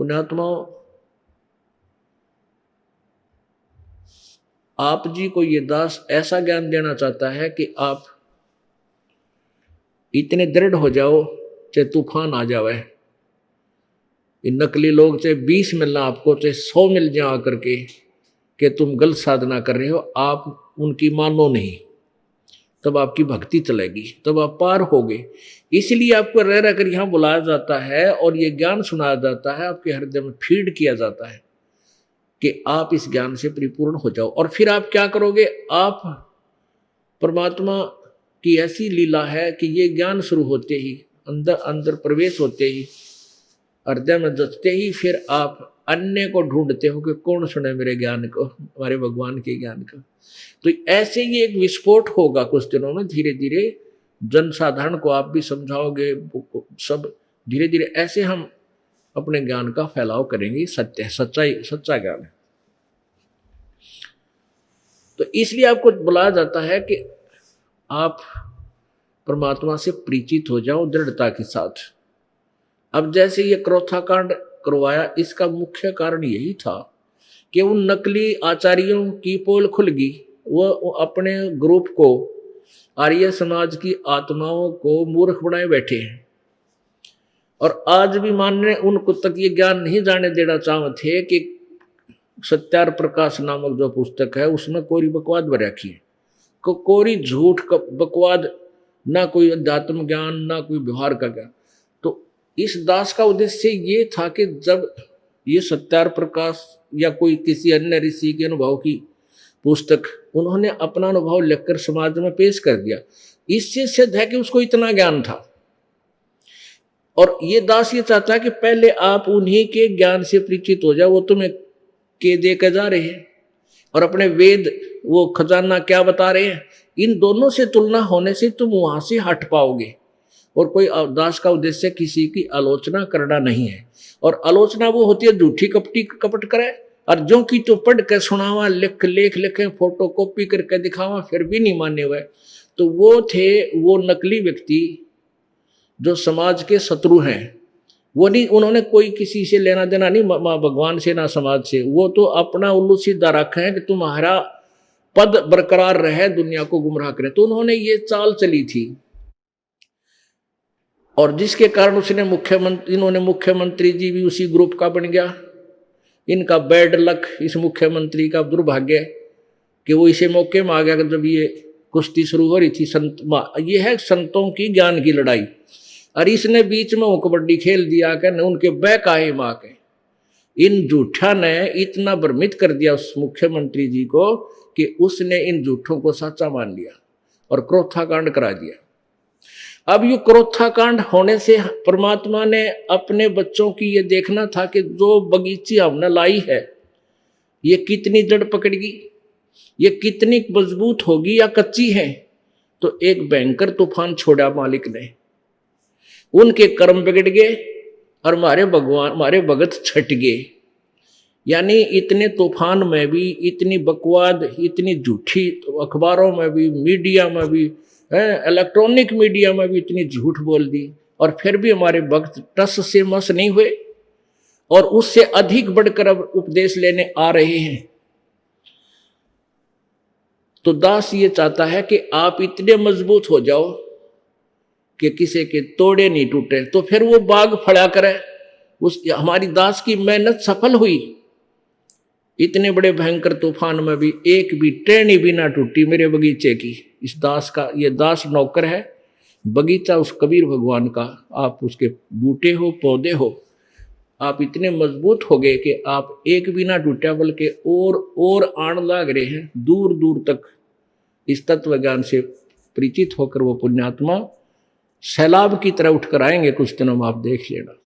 पुण्यात्माओं, आप जी को ये दास ऐसा ज्ञान देना चाहता है कि आप इतने दृढ़ हो जाओ चाहे तूफान आ जावे। इन नकली लोग चाहे 20 मिलना आपको, चाहे 100 मिल जाए आकर के कि तुम गलत साधना कर रहे हो, आप उनकी मानो नहीं, तब आपकी भक्ति चलेगी, तब आप पार होगे। इसलिए आपको रह रहकर यहाँ बुलाया जाता है और ये ज्ञान सुनाया जाता है, आपके हृदय में फीड किया जाता है कि आप इस ज्ञान से परिपूर्ण हो जाओ। और फिर आप क्या करोगे? आप परमात्मा की ऐसी लीला है कि ये ज्ञान शुरू होते ही, अंदर अंदर प्रवेश होते ही, हृदय में जचते ही, फिर आप अन्य को ढूंढते हो कि कौन सुने मेरे ज्ञान को, हमारे भगवान के ज्ञान का। तो ऐसे ही एक विस्फोट होगा कुछ दिनों में। धीरे धीरे जनसाधारण को आप भी समझाओगे, सब धीरे धीरे ऐसे हम अपने ज्ञान का फैलाव करेंगे। सत्य सच्चाई, सच्चा ज्ञान है। तो इसलिए आपको बुलाया जाता है कि आप परमात्मा से परिचित हो जाओ दृढ़ता के साथ। अब जैसे ये क्रोथा कांड करवाया, इसका मुख्य कारण यही था कि उन नकली आचार्यों की पोल खुल गई। वो अपने ग्रुप को, आर्य समाज की आत्माओं को मूर्ख बनाए बैठे हैं। और आज भी मानने उनको तक ये ज्ञान नहीं जाने देना चाहते थे कि सत्यार प्रकाश नामक जो पुस्तक है उसमें कोरी बकवाद भर रखी है, कोरी झूठ का बकवाद, ना कोई अध्यात्म ज्ञान, ना कोई व्यवहार का ज्ञान। तो इस दास का उद्देश्य ये था कि जब ये सत्यार प्रकाश या कोई किसी अन्य ऋषि के अनुभव की पुस्तक उन्होंने अपना अनुभव लिखकर समाज में पेश कर दिया, इससे सिद्ध है कि उसको इतना ज्ञान था। और ये दास ये चाहता है कि पहले आप उन्हीं के ज्ञान से परिचित हो जाओ। वो तुम्हें के दे के जा रहे हैं और अपने वेद, वो खजाना क्या बता रहे हैं, इन दोनों से तुलना होने से तुम वहां से हट पाओगे। और कोई दास का उद्देश्य किसी की आलोचना करना नहीं है। और आलोचना वो होती है झूठी कपटी कपट करे, और जो कि तो पढ़ के सुनावा, लिख लेख लिखे, फोटो कॉपी करके दिखावा, फिर भी नहीं माने हुए। तो वो थे वो नकली व्यक्ति जो समाज के शत्रु हैं। वो नहीं, उन्होंने कोई किसी से लेना देना नहीं, भगवान से ना समाज से। वो तो अपना उल्लू सीधा रखा है कि तुम्हारा पद बरकरार रहे, दुनिया को गुमराह करे। तो उन्होंने ये चाल चली थी, और जिसके कारण उसने इन्होंने मुख्यमंत्री जी भी उसी ग्रुप का बन गया। इनका बैड लक, इस मुख्यमंत्री का दुर्भाग्य कि वो इसे मौके में आ गया जब ये कुश्ती शुरू हो रही थी। ये है संतों की ज्ञान की लड़ाई, और इसने बीच में वो कबड्डी खेल दिया कि उनके बैक आए माँ के। इन झूठा ने इतना भ्रमित कर दिया उस मुख्यमंत्री जी को कि उसने इन झूठों को सच्चा मान लिया और क्रोथा कांड करा दिया। अब ये क्रोथा कांड होने से परमात्मा ने अपने बच्चों की ये देखना था कि जो बगीची हमने लाई है ये कितनी जड़ पकड़ेगी, ये कितनी मजबूत होगी या कच्ची है। तो एक भयंकर तूफान छोड़ा मालिक ने, उनके कर्म बिगड़ गए और हमारे भगवान, हमारे भगत छट गए। यानी इतने तूफान में भी इतनी बकवाद, इतनी झूठी, अखबारों में भी, मीडिया में भी, इलेक्ट्रॉनिक मीडिया में भी इतनी झूठ बोल दी, और फिर भी हमारे भक्त टस से मस नहीं हुए और उससे अधिक बढ़कर अब उपदेश लेने आ रहे हैं। तो दास ये चाहता है कि आप इतने मजबूत हो जाओ कि किसी के तोड़े नहीं टूटे, तो फिर वो बाग फड़ा करे। उस हमारी दास की मेहनत सफल हुई। इतने बड़े भयंकर तूफान में भी एक भी टहनी भी ना टूटी मेरे बगीचे की। इस दास का, ये दास नौकर है, बगीचा उस कबीर भगवान का। आप उसके बूटे हो, पौधे हो, आप इतने मजबूत हो गए कि आप एक भी ना टूटा, बल्कि और आण लाग रहे हैं। दूर दूर तक इस तत्व ज्ञान से परिचित होकर वो पुण्यात्मा सैलाब की तरह उठकर आएंगे कुछ दिनों में, आप देख लेना।